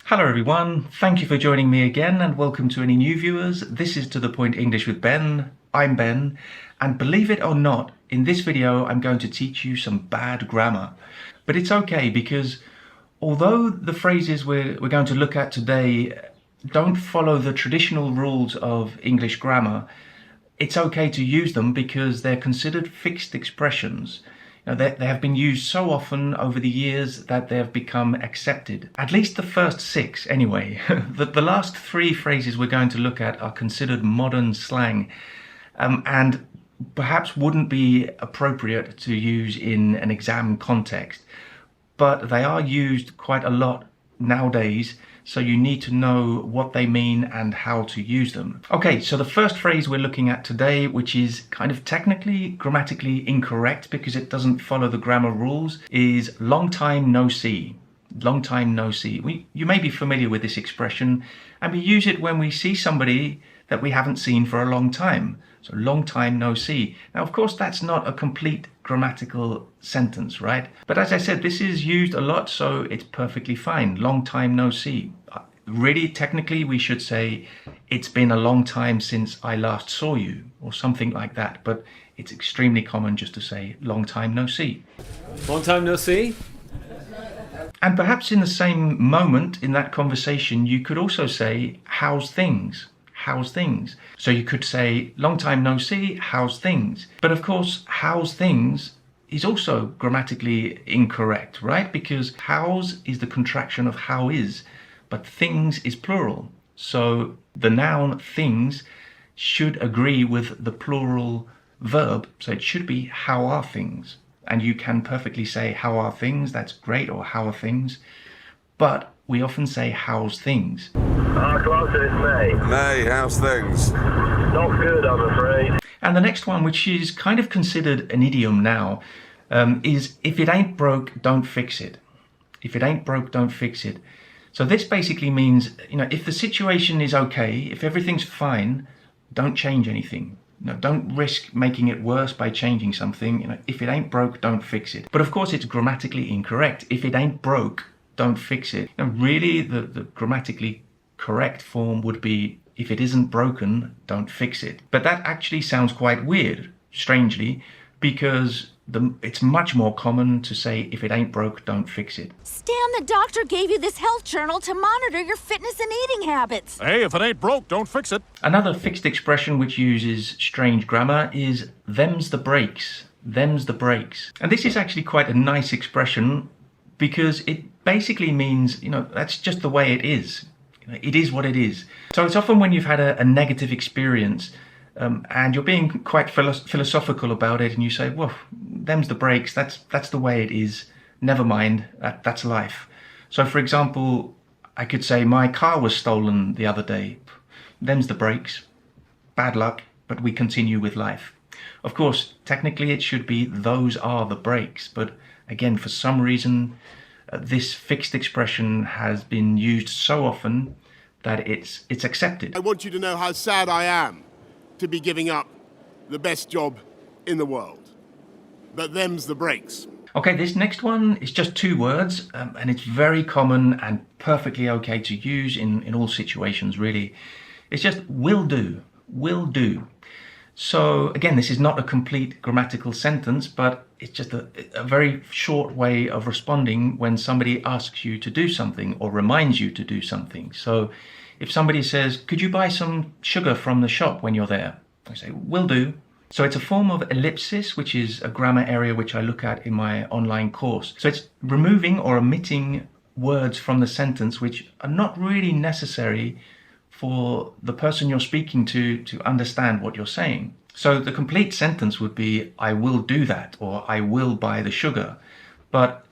Hello everyone, thank you for joining me again and welcome to any new viewers. This is To The Point English with Ben. I'm Ben, and believe it or not, in this video I'm going to teach you some bad grammar. But it's okay because although the phrases we're going to look at today don't follow the traditional rules of English grammar, it's okay to use them because they're considered fixed expressions. They have been used so often over the years that they have become accepted. At least the first six, anyway. The last three phrases we're going to look at are considered modern slang and perhaps wouldn't be appropriate to use in an exam context. But they are used quite a lot nowadays, so you need to know what they mean and how to use them. Okay, so the first phrase we're looking at today, which is kind of technically, grammatically incorrect because it doesn't follow the grammar rules, is long time no see. Long time no see. You may be familiar with this expression, and we use it when we see somebody that we haven't seen for a long time. So long time no see. Now, of course, that's not a complete grammatical sentence, right? But as I said, this is used a lot, so it's perfectly fine. Long time no see. Really, technically, we should say, it's been a long time since I last saw you, or something like that. But it's extremely common just to say, long time no see. Long time no see. And perhaps in the same moment in that conversation, you could also say, how's things? How's things? So you could say, long time no see, how's things? But of course, how's things is also grammatically incorrect, right? Because how's is the contraction of how is, but things is plural. So the noun things should agree with the plural verb. So it should be how are things? And you can perfectly say how are things, that's great, or how are things. But we often say how's things. Closer, it's May. May, how's things? Not good, I'm afraid. And the next one, which is kind of considered an idiom now, is if it ain't broke, don't fix it. If it ain't broke, don't fix it. So this basically means, if the situation is okay, if everything's fine, don't change anything. Don't risk making it worse by changing something. If it ain't broke, don't fix it. But of course, it's grammatically incorrect. If it ain't broke, don't fix it. Really, the grammatically correct form would be, if it isn't broken, don't fix it. But that actually sounds quite weird, strangely, because it's much more common to say, if it ain't broke, don't fix it. Stan, the doctor gave you this health journal to monitor your fitness and eating habits. Hey, if it ain't broke, don't fix it. Another fixed expression which uses strange grammar is them's the breaks. Them's the breaks. And this is actually quite a nice expression because it basically means, that's just the way it is. It is what it is. So it's often when you've had a negative experience and you're being quite philosophical about it and you say, well, them's the breaks, that's the way it is. Never mind, that's life. So for example, I could say my car was stolen the other day. Them's the breaks. Bad luck, but we continue with life. Of course, technically it should be those are the breaks, but again, for some reason, this fixed expression has been used so often that it's accepted. I want you to know how sad I am to be giving up the best job in the world. But them's the breaks. Okay, this next one is just two words, and it's very common and perfectly okay to use in all situations, really. It's just will do, will do. So again, this is not a complete grammatical sentence, but it's just a very short way of responding when somebody asks you to do something or reminds you to do something. So if somebody says, could you buy some sugar from the shop when you're there? I say, will do. So it's a form of ellipsis, which is a grammar area which I look at in my online course. So it's removing or omitting words from the sentence which are not really necessary for the person you're speaking to understand what you're saying. So the complete sentence would be, I will do that, or I will buy the sugar. But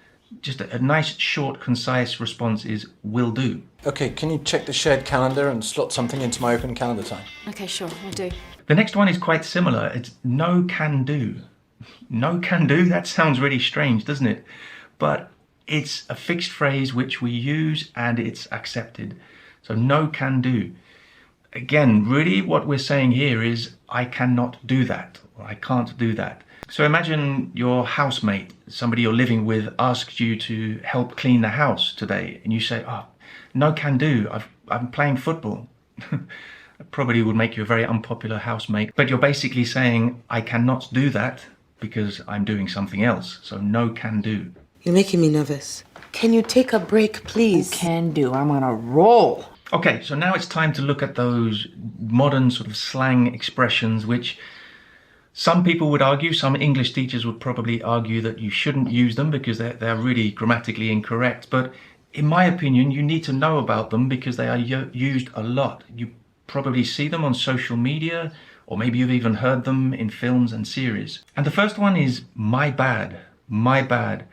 just a nice, short, concise response is, will do. Okay, can you check the shared calendar and slot something into my open calendar time? Okay, sure, we'll do. The next one is quite similar. It's no can do. No can do, that sounds really strange, doesn't it? But it's a fixed phrase which we use and it's accepted. So no can do. Again, really what we're saying here is I cannot do that, or I can't do that. So imagine your housemate, somebody you're living with, asks you to help clean the house today, and you say, oh, no can do. I'm playing football. It probably would make you a very unpopular housemate, but you're basically saying I cannot do that because I'm doing something else. So no can do. You're making me nervous. Can you take a break, please? Can do. I'm on a roll. Okay, so now it's time to look at those modern sort of slang expressions, which some people would argue, some English teachers would probably argue that you shouldn't use them because they're really grammatically incorrect. But in my opinion, you need to know about them because they are used a lot. You probably see them on social media, or maybe you've even heard them in films and series. And the first one is my bad, my bad.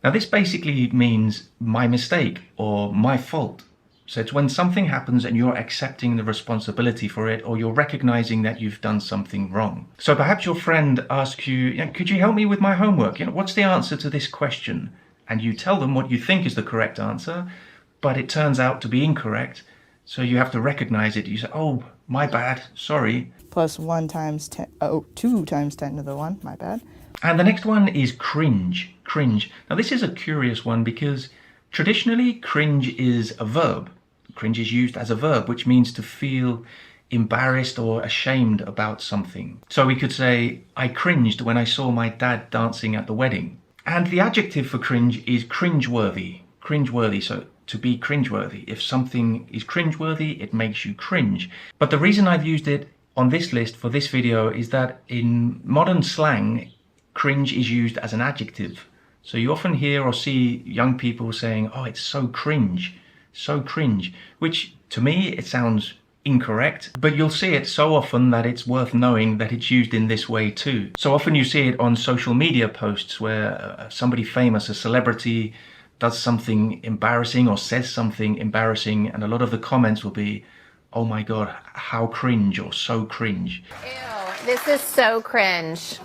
Now this basically means my mistake or my fault. So it's when something happens and you're accepting the responsibility for it, or you're recognizing that you've done something wrong. So perhaps your friend asks you, could you help me with my homework? What's the answer to this question? And you tell them what you think is the correct answer, but it turns out to be incorrect. So you have to recognize it. You say, oh, my bad, sorry. Plus 1 times 10, 2 times 10 to the 1, my bad. And the next one is cringe, cringe. Now this is a curious one because traditionally cringe is a verb. Cringe is used as a verb, which means to feel embarrassed or ashamed about something. So we could say, I cringed when I saw my dad dancing at the wedding. And the adjective for cringe is cringeworthy, cringeworthy. So to be cringeworthy. If something is cringeworthy, it makes you cringe. But the reason I've used it on this list for this video is that in modern slang, cringe is used as an adjective. So you often hear or see young people saying, oh, it's so cringe, which to me, it sounds incorrect, but you'll see it so often that it's worth knowing that it's used in this way too. So often you see it on social media posts where somebody famous, a celebrity, does something embarrassing or says something embarrassing, and a lot of the comments will be, oh my God, how cringe, or so cringe. Ew, this is so cringe.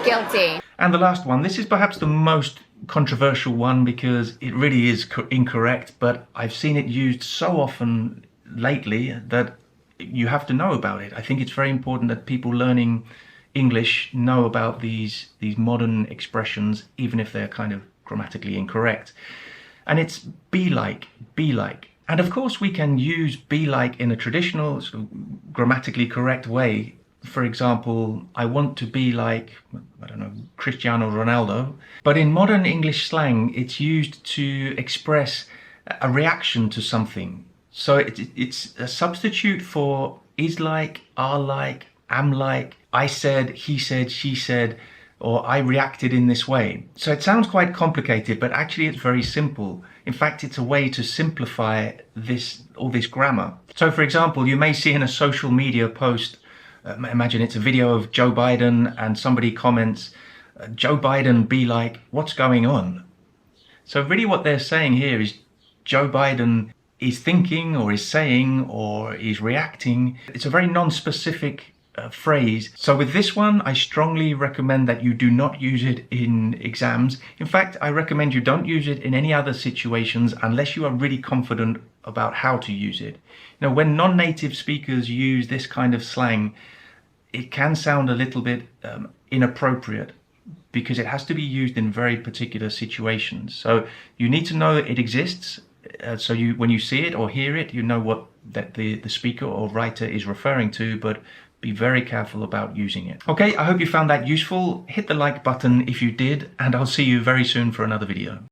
Guilty. And the last one, this is perhaps the most controversial one because it really is incorrect, but I've seen it used so often lately that you have to know about it. I think it's very important that people learning English know about these modern expressions, even if they're kind of grammatically incorrect. And it's be like, be like. And of course we can use be like in a traditional, sort of grammatically correct way. For example, I want to be like, I don't know, Cristiano Ronaldo. But in modern English slang, it's used to express a reaction to something. So it's a substitute for is like, are like, am like, I said, he said, she said, or I reacted in this way. So it sounds quite complicated, but actually it's very simple. In fact, it's a way to simplify all this grammar. So for example, you may see in a social media post, imagine it's a video of Joe Biden and somebody comments, Joe Biden be like, what's going on? So really what they're saying here is Joe Biden is thinking or is saying or is reacting. It's a very non-specific phrase. So with this one, I strongly recommend that you do not use it in exams. In fact, I recommend you don't use it in any other situations unless you are really confident about how to use it. You know, when non-native speakers use this kind of slang, it can sound a little bit inappropriate because it has to be used in very particular situations. So you need to know it exists. So when you see it or hear it, you know what that the speaker or writer is referring to, but be very careful about using it. Okay, I hope you found that useful. Hit the like button if you did, and I'll see you very soon for another video.